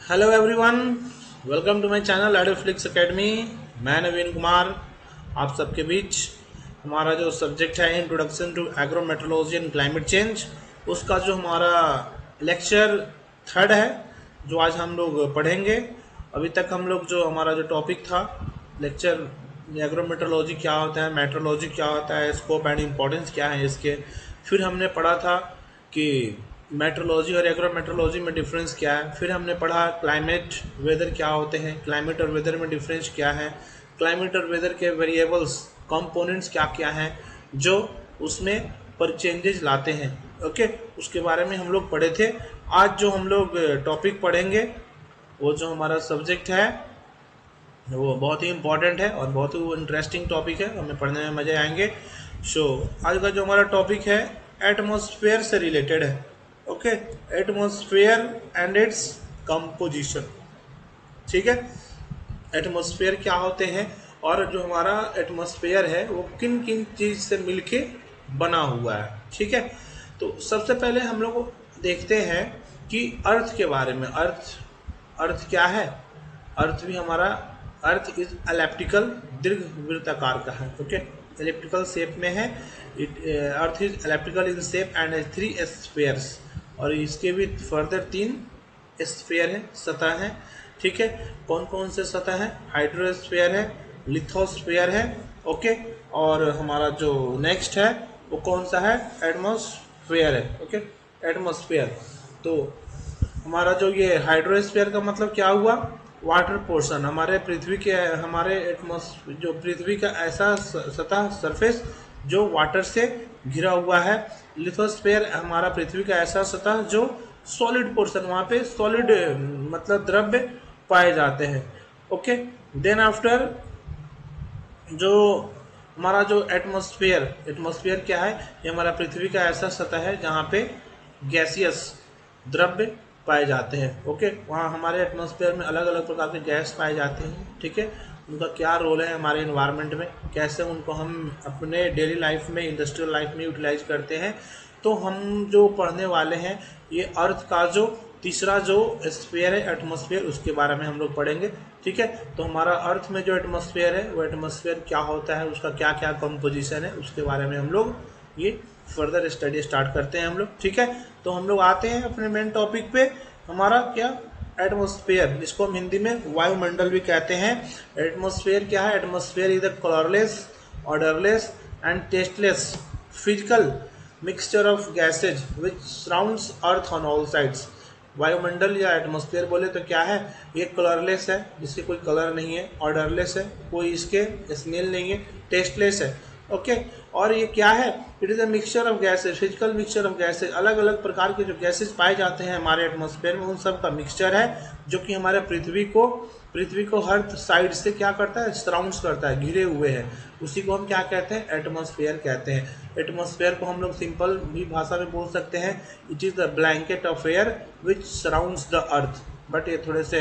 Hello everyone, welcome to my channel Adoflix academy. मैं नवीन कुमार आप सबके बीच। हमारा जो सब्जेक्ट है introduction to agrometeorology and climate change, उसका जो हमारा लेक्चर थर्ड है जो आज हम लोग पढ़ेंगे। अभी तक हम लोग जो हमारा जो टॉपिक था लेक्चर एग्रोमेट्रोलॉजी क्या होता है, मेट्रोलॉजी क्या होता है, स्कोप एंड इम्पोर्टेंस क्या है इसके, फिर हमने पढ़ा था कि मेट्रोलॉजी और एग्रोमेट्रोलॉजी में डिफरेंस क्या है। फिर हमने पढ़ा क्लाइमेट वेदर क्या होते हैं, क्लाइमेट और वेदर में डिफरेंस क्या है, क्लाइमेट और वेदर के वेरिएबल्स कंपोनेंट्स क्या क्या हैं जो उसमें पर चेंजेस लाते हैं। ओके, उसके बारे में हम लोग पढ़े थे। आज जो हम लोग टॉपिक पढ़ेंगे वो जो हमारा सब्जेक्ट है वो बहुत ही इम्पोर्टेंट है और बहुत ही इंटरेस्टिंग टॉपिक है, हमें पढ़ने में मज़े आएंगे। आज का जो हमारा टॉपिक है एटमॉस्फेयर से रिलेटेड है। Okay, atmosphere and its composition. ठीक है, एटमॉस्फेयर क्या होते हैं और जो हमारा एटमॉस्फेयर है वो किन किन चीज से मिलके बना हुआ है। ठीक है, तो सबसे पहले हम लोग देखते हैं कि अर्थ के बारे में। अर्थ क्या है? अर्थ भी हमारा अर्थ इज एलिप्टिकल, दीर्घवृत्ताकार का है। ओके, एलिप्टिकल शेप में है। Earth is elliptical in shape and 3 spheres, और इसके भी फर्दर 3 स्फीयर है, सतह है। ठीक है, कौन कौन से सतह है? हाइड्रोस्फीयर है, लिथोस्फीयर है। ओके, और हमारा जो नेक्स्ट है वो कौन सा है? एटमॉस्फेयर है। Okay, atmosphere. तो हमारा जो ये हाइड्रोस्फीयर का मतलब क्या हुआ? वाटर पोर्शन, हमारे पृथ्वी के हमारे एटमॉस्फेयर जो पृथ्वी का ऐसा सतह सरफेस जो वाटर से घिरा हुआ है। लिथोस्फीयर हमारा पृथ्वी का ऐसा सतह जो सॉलिड पोर्शन, वहाँ पे सॉलिड मतलब द्रव्य पाए जाते हैं। ओके, देन आफ्टर जो हमारा जो एटमॉस्फेयर क्या है? ये हमारा पृथ्वी का ऐसा सतह है जहाँ पे गैसियस द्रव्य पाए जाते हैं। ओके, वहाँ हमारे एटमॉस्फेयर में अलग अलग प्रकार के गैस पाए जाते हैं। ठीक है, उनका क्या रोल है हमारे इन्वायरमेंट में, कैसे उनको हम अपने डेली लाइफ में, इंडस्ट्रियल लाइफ में यूटिलाइज करते हैं। तो हम जो पढ़ने वाले हैं ये अर्थ का जो तीसरा जो स्फीयर है एटमॉस्फेयर, उसके बारे में हम लोग पढ़ेंगे। ठीक है, तो हमारा अर्थ में जो एटमॉस्फेयर है वो एटमॉस्फेयर क्या होता है, उसका क्या क्या कंपोजिशन है, उसके बारे में हम लोग ये फर्दर स्टडी स्टार्ट करते हैं हम लोग। ठीक है, तो हम लोग आते हैं अपने मेन टॉपिक पे। हमारा क्या? एटमॉस्फेयर, जिसको हम हिंदी में वायुमंडल भी कहते हैं। एटमॉस्फेयर क्या है? Atmosphere is the colourless, odourless and tasteless physical mixture of gases which surrounds earth on all sides. वायुमंडल या एटमॉस्फेयर बोले तो क्या है? ये कलरलेस है, जिसके कोई कलर नहीं है, ऑर्डरलेस है, कोई इसके स्मेल नहीं है, टेस्टलेस है। ओके, और ये क्या है? It is a mixture of gases, physical mixture of gases. अलग अलग प्रकार के जो गैसेज पाए जाते हैं हमारे एटमॉस्फेयर में, उन सब का मिक्सचर है जो कि हमारे पृथ्वी को हर साइड से क्या करता है? सराउंड्स करता है, घिरे हुए हैं। उसी को हम क्या कहते हैं? एटमॉस्फेयर कहते हैं। एटमॉस्फेयर को हम लोग सिंपल भी भाषा में बोल सकते हैं, it is the blanket of air which surrounds the earth. But ये थोड़े से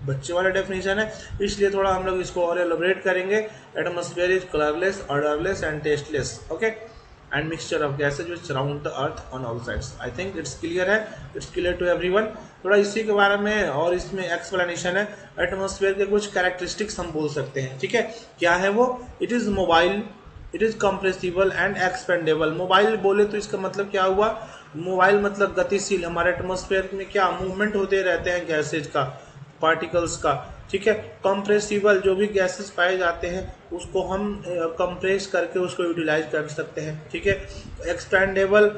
बच्चे वाले डेफिनेशन है, इसलिए थोड़ा हम लोग इसको और एलोबरेट करेंगे। Atmosphere is colourless, odourless and tasteless. Okay, and mixture of gases which surround the earth on all sides. I think it's clear है, इट्स क्लियर टू एवरीवन। थोड़ा इसी के बारे में और इसमें एक्सप्लेनेशन है। एटमॉस्फेयर के कुछ कैरेक्टरिस्टिक्स हम बोल सकते हैं। ठीक है, क्या है वो? It is mobile, it is compressible and expandable. Mobile बोले तो इसका मतलब क्या हुआ? मोबाइल मतलब गतिशील। हमारे एटमॉस्फेयर में क्या मूवमेंट होते रहते हैं गैसेज का, पार्टिकल्स का। ठीक है, कंप्रेसिबल, जो भी गैसेस पाए जाते हैं उसको हम कंप्रेस करके उसको यूटिलाइज कर सकते हैं। ठीक है, एक्सपेंडेबल,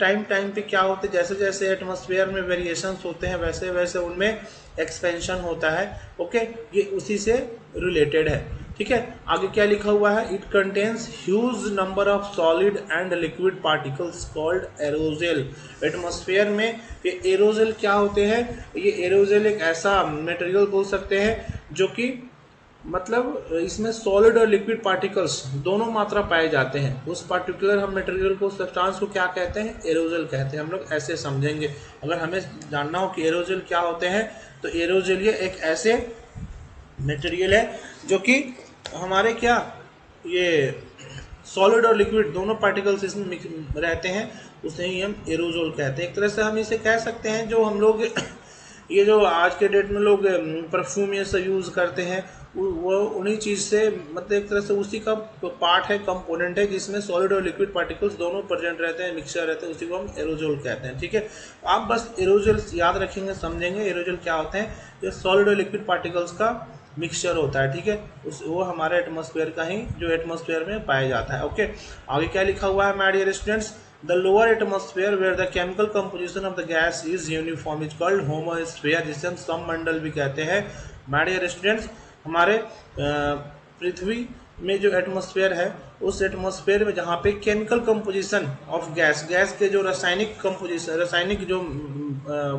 टाइम टाइम पे क्या होते हैं, जैसे जैसे एटमॉस्फेयर में वेरिएशंस होते हैं वैसे वैसे उनमें एक्सपेंशन होता है। ओके, ये उसी से रिलेटेड है। ठीक है, आगे क्या लिखा हुआ है? It contains huge number of solid and liquid particles called aerogel. Atmosphere में ये एरोजेल क्या होते हैं? ये एरोजेल एक ऐसा मटेरियल बोल सकते हैं जो कि मतलब इसमें सॉलिड और लिक्विड पार्टिकल्स दोनों मात्रा पाए जाते हैं। उस पार्टिकुलर हम मटेरियल को, सब्सटेंस को क्या कहते हैं? एरोजेल कहते हैं। हम लोग ऐसे समझेंगे। अगर हमें जानना हो कि एरोजेल क्या होते हैं तो एरोजेल ये एक ऐसे मटेरियल है जो कि हमारे क्या, ये सॉलिड और लिक्विड दोनों पार्टिकल्स इसमें रहते हैं, उसे ही हम एरोजोल कहते हैं। एक तरह से हम इसे कह सकते हैं जो हम लोग ये जो आज के डेट में लोग परफ्यूम ये सब यूज़ करते हैं, वो उन्हीं चीज़ से मतलब एक तरह से उसी का पार्ट है, कंपोनेंट है, जिसमें सॉलिड और लिक्विड पार्टिकल्स दोनों प्रेजेंट रहते हैं, मिक्सचर रहते हैं, उसी को हम एरोजोल कहते हैं। ठीक है, आप बस एरोजोल याद रखेंगे, समझेंगे एरोजोल क्या होते हैं। ये सॉलिड और लिक्विड पार्टिकल्स का मिक्सचर होता है। ठीक है, वो हमारे एटमॉस्फेयर का ही जो एटमॉस्फेयर में पाया जाता है। ओके, आगे क्या लिखा हुआ है my dear students, the lower atmosphere where the chemical composition of the gas is uniform is called homosphere, जिसे हम सममंडल भी कहते हैं। माय डियर स्टूडेंट्स, हमारे पृथ्वी में जो एटमॉस्फेयर है, उस एटमॉस्फेयर में जहाँ पे chemical composition of gas, gas के जो रासायनिक कंपोजिशन, रासायनिक जो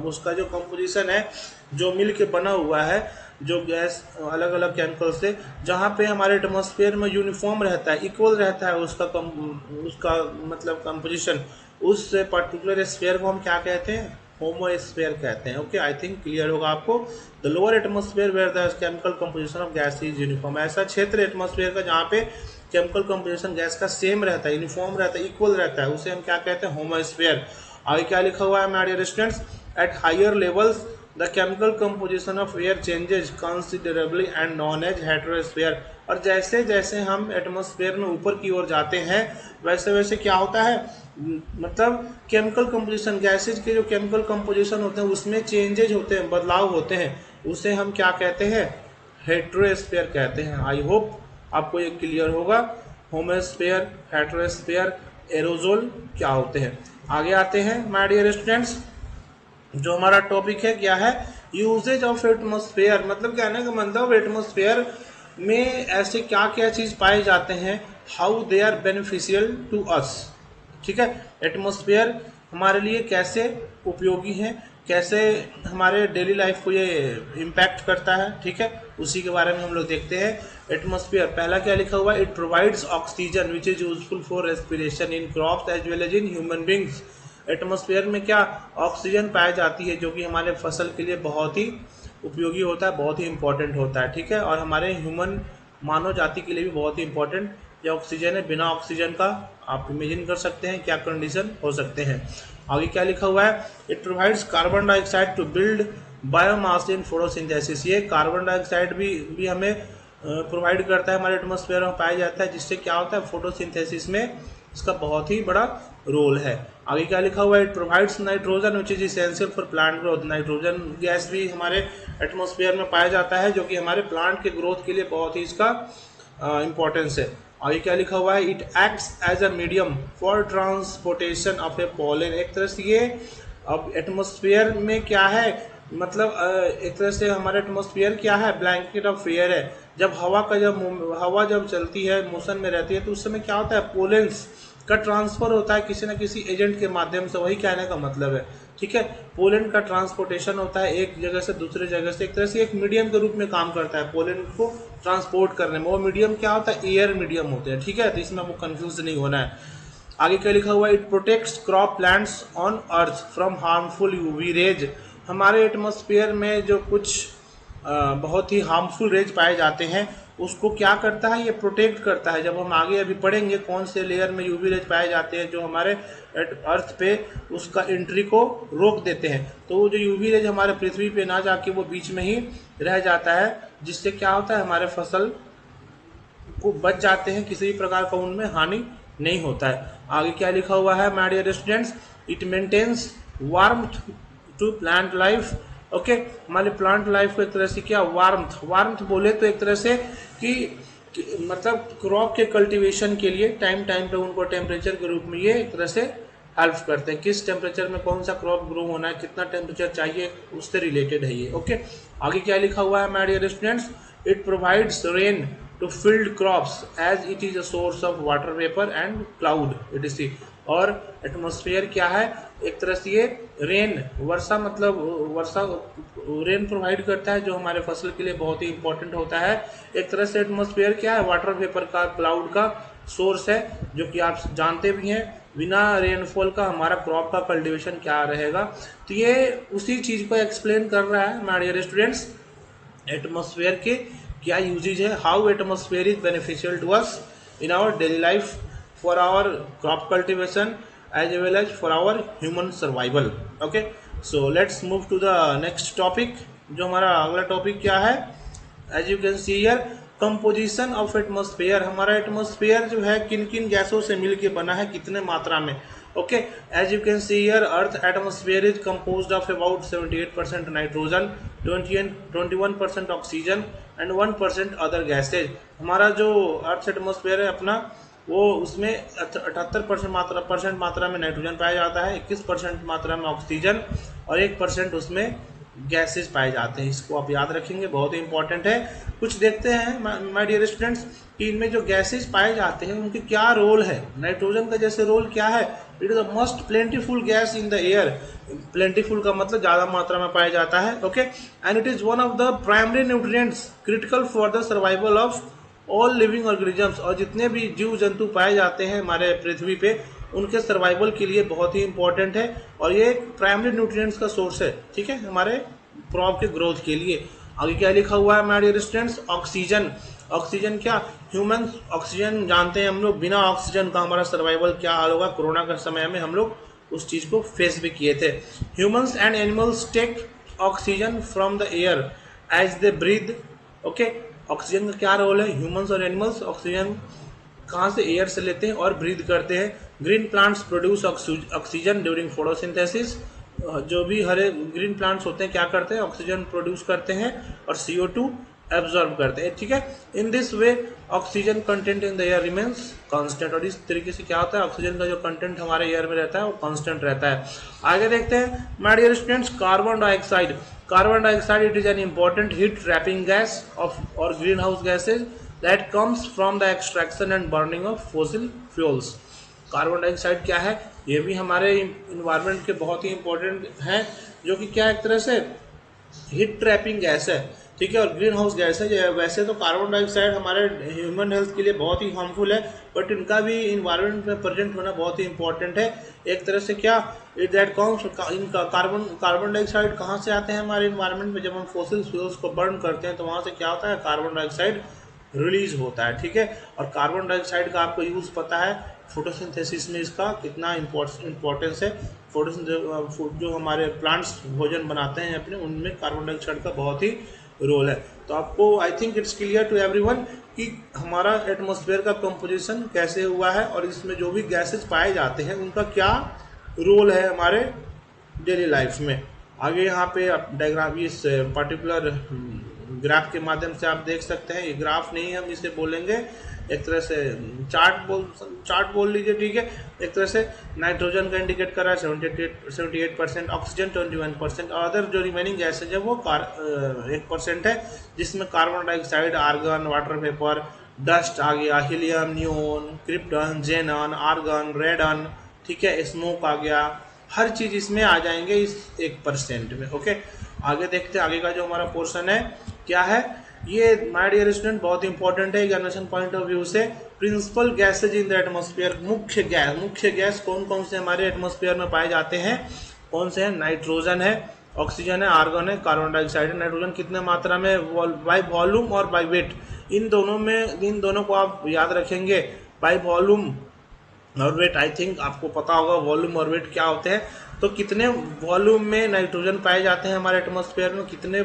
उसका जो कंपोजिशन है, जो मिल के बना हुआ है, जो गैस अलग अलग केमिकल से, जहाँ पे हमारे एटमॉस्फेयर में यूनिफॉर्म रहता है, इक्वल रहता है उसका मतलब कंपोजिशन, उस पर्टिकुलर स्फीयर को हम क्या कहते हैं, होमोस्फीयर कहते हैं। ओके, आई थिंक क्लियर होगा आपको। The lower atmosphere where the chemical composition of gas is uniform, ऐसा क्षेत्र एटमॉस्फेयर का जहाँ पे केमिकल कंपोजिशन गैस का सेम रहता है, यूनिफॉर्म रहता है, इक्वल रहता है, उसे हम क्या कहते हैं, होमोस्फीयर। आगे क्या लिखा हुआ है my dear students, at higher levels the chemical composition of air changes considerably and known as heterosphere. और जैसे जैसे हम एटमॉस्फेयर में ऊपर की ओर जाते हैं, वैसे वैसे क्या होता है, मतलब केमिकल कंपोजिशन, गैसेज के जो केमिकल कंपोजिशन होते हैं उसमें चेंजेज होते हैं, बदलाव होते हैं, उसे हम क्या कहते हैं, हेटेरोस्फीयर कहते हैं। आई होप आपको ये क्लियर होगा, होमोस्फीयर, हेटेरोस्फीयर, एरोजोल क्या होते हैं। आगे आते हैं माय डियर स्टूडेंट्स, जो हमारा टॉपिक है क्या है, यूजेज ऑफ एटमॉस्फेयर, मतलब कहने का मतलब एटमॉस्फेयर में ऐसे क्या क्या चीज पाए जाते हैं, how they are beneficial to us. ठीक है, एटमॉस्फेयर हमारे लिए कैसे उपयोगी है, कैसे हमारे डेली लाइफ को ये इम्पैक्ट करता है। ठीक है, उसी के बारे में हम लोग देखते हैं। एटमॉस्फेयर पहला क्या लिखा हुआ है, it provides oxygen which is useful for respiration in crops as well as in human beings. Atmosphere में क्या ऑक्सीजन पाई जाती है, जो कि हमारे फसल के लिए बहुत ही उपयोगी होता है, बहुत ही इंपॉर्टेंट होता है। ठीक है, और हमारे ह्यूमन मानव जाति के लिए भी बहुत ही इंपॉर्टेंट ये ऑक्सीजन है। बिना ऑक्सीजन का आप इमेजिन कर सकते हैं क्या कंडीशन हो सकते हैं। आगे क्या लिखा हुआ है, it provides carbon dioxide to build biomass in photosynthesis. ये कार्बन डाइऑक्साइड भी हमें प्रोवाइड करता है, हमारे एटमॉस्फेयर में पाया जाता है, जिससे क्या होता है, फोटोसिंथेसिस में इसका बहुत ही बड़ा रोल है। आगे क्या लिखा हुआ है, it provides nitrogen which is essential for plant growth. Nitrogen gas भी हमारे एटमॉस्फेयर में पाया जाता है, जो कि हमारे प्लांट के ग्रोथ के लिए बहुत ही इसका इंपॉर्टेंस है। आगे क्या लिखा हुआ है, it acts as a medium for transportation of a pollen. एक तरह से ये अब एटमॉस्फेयर में क्या है, मतलब एक तरह से हमारे एटमॉस्फेयर क्या है, ब्लैंकेट ऑफ एयर है। जब हवा जब चलती है, मोशन में रहती है, तो उस समय क्या होता है, पोलेंस का ट्रांसफर होता है किसी न किसी एजेंट के माध्यम से, वही कहने का मतलब है। ठीक है, पोलन का ट्रांसपोर्टेशन होता है एक जगह से दूसरे जगह से, एक तरह से एक मीडियम के रूप में काम करता है पोलन को ट्रांसपोर्ट करने में। वो मीडियम क्या होता है, एयर मीडियम होते हैं। ठीक है, तो इसमें आपको कंफ्यूज नहीं होना है। आगे क्या लिखा हुआ है, it protects crop plants on earth from harmful UV rays. हमारे एटमॉस्फेयर में जो कुछ बहुत ही हार्मफुल रेज पाए जाते हैं, उसको क्या करता है, ये प्रोटेक्ट करता है। जब हम आगे अभी पढ़ेंगे कौन से लेयर में यूवी रेज पाए जाते हैं जो हमारे अर्थ पे उसका एंट्री को रोक देते हैं, तो वो जो यूवी रेज हमारे पृथ्वी पे ना जाके वो बीच में ही रह जाता है, जिससे क्या होता है, हमारे फसल को बच जाते हैं, किसी भी प्रकार का उनमें हानि नहीं होता है। आगे क्या लिखा हुआ है my dear students, it maintains warmth to plant life. Okay, हमारे प्लांट लाइफ को एक तरह से क्या, वार्मथ बोले तो एक तरह से कि मतलब क्रॉप के कल्टीवेशन के लिए टाइम टाइम पे उनको टेम्परेचर के रूप में ये एक तरह से हेल्प करते हैं। किस टेम्परेचर में कौन सा क्रॉप ग्रो होना है, कितना टेम्परेचर चाहिए, उससे रिलेटेड है ये। ओके, आगे क्या लिखा हुआ है my dear students, it provides rain to field crops as it is a source of water vapour and cloud etc। और एटमॉस्फेयर क्या है, एक तरह से ये रेन, वर्षा मतलब वर्षा रेन प्रोवाइड करता है, जो हमारे फसल के लिए बहुत ही इंपॉर्टेंट होता है। एक तरह से एटमॉस्फेयर क्या है, वाटर वेपर का, क्लाउड का सोर्स है, जो कि आप जानते भी हैं, बिना रेनफॉल का हमारा क्रॉप का कल्टीवेशन क्या रहेगा। तो ये उसी चीज को एक्सप्लेन कर रहा है माय डियर स्टूडेंट्स, एटमॉस्फेयर के क्या यूजेज है, how atmosphere is beneficial to us in our daily life, for our crop cultivation as well as for our human survival. Okay, so let's move to the next topic. जो हमारा अगला topic क्या है, as you can see here, composition of atmosphere. हमारा atmosphere जो है किन किन गैसों से मिलके बना है, कितने मात्रा में। Okay, as you can see here, earth atmosphere is composed of about 78% nitrogen, 21% oxygen and 1% other gases. हमारा जो अर्थ एटमॉस्फेयर है अपना, वो उसमें 78% मात्रा में नाइट्रोजन पाया जाता है, 21% मात्रा में ऑक्सीजन और 1% उसमें गैसेस पाए जाते हैं। इसको आप याद रखेंगे, बहुत ही इंपॉर्टेंट है। कुछ देखते हैं माय डियर स्टूडेंट्स कि इनमें जो गैसेस पाए जाते हैं उनके क्या रोल है। नाइट्रोजन का जैसे रोल क्या है, it is the most plentiful gas in the air. Plentiful का मतलब ज्यादा मात्रा में पाया जाता है। Okay, and it is one of the primary nutrients critical for the survival of all living organisms. और जितने भी जीव जंतु पाए जाते हैं हमारे पृथ्वी पे, उनके सर्वाइवल के लिए बहुत ही इंपॉर्टेंट है और ये एक प्राइमरी न्यूट्रिएंट्स का सोर्स है, ठीक है, हमारे क्रॉप के ग्रोथ के लिए। आगे क्या लिखा हुआ है my dear students, oxygen. Oxygen क्या, ह्यूमन ऑक्सीजन जानते हैं हम लोग, बिना ऑक्सीजन का हमारा सर्वाइवल क्या हाल होगा। कोरोना के समय में हम लोग उस चीज को फेस भी किए थे। Humans and animals take oxygen from the air as they breathe. Okay, oxygen का क्या रोल है, ह्यूमंस और एनिमल्स ऑक्सीजन कहाँ से, एयर से लेते हैं और ब्रीथ करते हैं। Green plants produce oxygen during photosynthesis. जो भी हरे ग्रीन प्लांट्स होते हैं क्या करते हैं, ऑक्सीजन प्रोड्यूस करते हैं और CO2 एब्जॉर्ब करते हैं, ठीक है। In this way oxygen content in the air remains constant. और इस तरीके से क्या होता है, ऑक्सीजन का जो कंटेंट हमारे एयर में रहता है वो कांस्टेंट रहता है। आगे देखते हैं my dear students, carbon dioxide. Carbon dioxide it is an important heat trapping gas of और green house gases that comes from the extraction and burning of fossil fuels। Carbon dioxide क्या है, ये भी हमारे इन्वायरमेंट के बहुत ही important है, जो कि क्या एक तरह से हीट ट्रैपिंग गैस है, ठीक है, और ग्रीन हाउस गैस है। वैसे तो कार्बन डाइऑक्साइड हमारे ह्यूमन हेल्थ के लिए बहुत ही हार्मफुल है, बट इनका भी इन्वायरमेंट में प्रेजेंट होना बहुत ही इंपॉर्टेंट है। एक तरह से क्या, इट दैट कम्स, इनका कार्बन डाइऑक्साइड कहाँ से आते हैं हमारे इन्वायरमेंट में, जब हम फॉसिल फ्यूल्स को बर्न करते हैं तो वहाँ से क्या होता है, कार्बन डाइऑक्साइड रिलीज होता है, ठीक है। और कार्बन डाइऑक्साइड का आपको यूज पता है, फोटोसिंथेसिस में इसका कितना इंपॉर्टेंस है। जो हमारे प्लांट्स भोजन बनाते हैं अपने, उनमें कार्बन डाइऑक्साइड का बहुत ही रोल है। तो आपको I think it's clear to everyone कि हमारा एटमॉस्फेयर का कंपोजिशन कैसे हुआ है और इसमें जो भी गैसेस पाए जाते हैं उनका क्या रोल है हमारे डेली लाइफ में। आगे यहाँ पे आप डायग्राम, इस पर्टिकुलर ग्राफ के माध्यम से आप देख सकते हैं। ये ग्राफ नहीं, हम इसे बोलेंगे एक तरह से चार्ट बोल लीजिए, ठीक है। एक तरह से नाइट्रोजन का इंडिकेट कर रहा है 78%, ऑक्सीजन 21% और अदर जो रिमेनिंग गैसेज है वो 1% है, जिसमें carbon dioxide, argon, water vapour, dust आ गया, helium, neon, krypton, xenon, argon, radon, ठीक है, स्मोक आ गया। हर चीज इसमें आ जाएंगे इस 1% में। ओके, आगे देखते हैं, आगे का जो हमारा पोर्शन है क्या है। ये माय डियर स्टूडेंट बहुत इंपॉर्टेंट है एग्जामिनेशन पॉइंट ऑफ व्यू से। Principal gases in the atmosphere, मुख्य गैस कौन कौन से हमारे एटमॉस्फेयर में पाए जाते हैं, कौन से हैं, नाइट्रोजन है, ऑक्सीजन है, आर्गन है, कार्बन डाइऑक्साइड है। नाइट्रोजन कितने मात्रा में, बाय वॉल्यूम और बाय वेट, इन दोनों को आप याद रखेंगे। बाय वॉल्यूम और वेट, आई थिंक आपको पता होगा वॉल्यूम और वेट क्या होते हैं। तो कितने वॉल्यूम में नाइट्रोजन पाए जाते हैं हमारे एटमॉस्फेयर में, कितने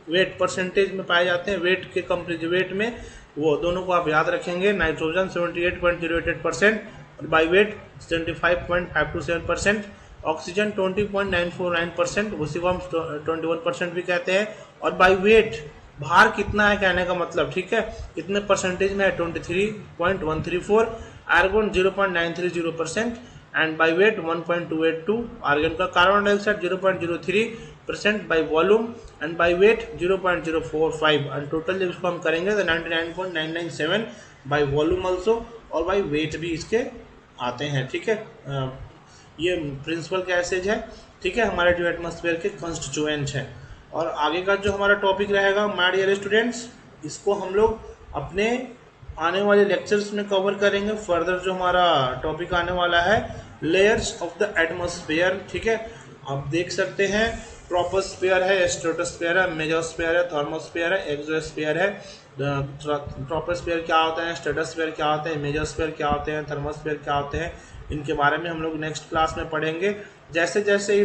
वेट परसेंटेज में पाए जाते हैं, वेट के कंपेरिजन वेट में, वो दोनों को आप याद रखेंगे। नाइट्रोजन 78.08% और बाई वेट 75.527%, ऑक्सीजन 20.949%, उसी को हम 21% भी कहते हैं। और बाई वेट भार कितना है कहने का मतलब, ठीक है, कितने परसेंटेज में है, 23.134, argon 0.930% and by weight 1.282 argon का, carbon dioxide 0.03% by volume and by weight 0.045 and total जब इसको हम करेंगे तो 99.997 बाई वॉल्यूम ऑल्सो और बाई वेट भी इसके आते हैं, ठीक है। ये प्रिंसिपल गैसेज है, ठीक है, हमारे जो एटमॉस्फेयर के कॉन्स्टिट्यूएंट है। और आगे का जो हमारा टॉपिक रहेगा माय डियर स्टूडेंट्स, इसको हम लोग अपने आने वाले लेक्चर्स में कवर करेंगे। फर्दर जो हमारा टॉपिक आने वाला है लेयर्स ऑफ द एटमॉस्फेयर, ठीक है। आप देख सकते हैं ट्रोपोस्फेयर है, स्ट्रेटोस्फेयर है, मेसोस्फेयर है, थर्मोस्फेयर है, एक्सोस्फेयर है। ट्रोपोस्फेयर क्या होते हैं, स्ट्रेटोस्फेयर क्या होते हैं, मेसोस्फेयर क्या होते हैं, थर्मोस्फेयर क्या होते हैं, इनके बारे में हम लोग नेक्स्ट क्लास में पढ़ेंगे। जैसे जैसे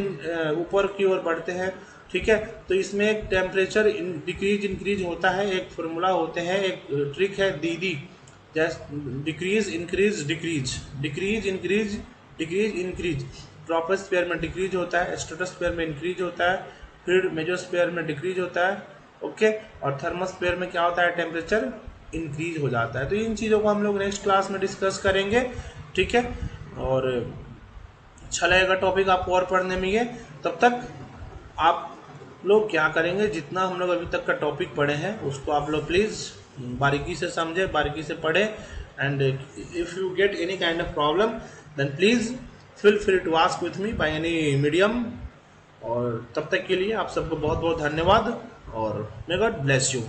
ऊपर की ओर बढ़ते हैं, ठीक है, तो इसमें एक टेम्परेचर डिक्रीज इंक्रीज होता है, एक फॉर्मूला होते हैं, एक ट्रिक है दीदी, जैसे decrease increase decrease, decrease increase decrease increase. Troposphere में डिक्रीज होता है, स्ट्रेटोस्फीयर में इंक्रीज होता है, फिर मेजोस्फीयर में डिक्रीज होता है, ओके, और थर्मोस्फीयर में क्या होता है, टेम्परेचर इंक्रीज हो जाता है। तो इन चीज़ों को हम लोग नेक्स्ट क्लास में डिस्कस करेंगे, ठीक है। और अच्छा लगेगा टॉपिक आपको और पढ़ने में ये। तब तक आप लोग क्या करेंगे, जितना हम लोग अभी तक का टॉपिक पढ़े हैं उसको आप लोग प्लीज़ बारीकी से समझे, बारीकी से पढ़े, and if you get any kind of problem then please feel free to ask with me by any medium. और तब तक के लिए आप सबको बहुत बहुत धन्यवाद और मे गॉड ब्लेस यू।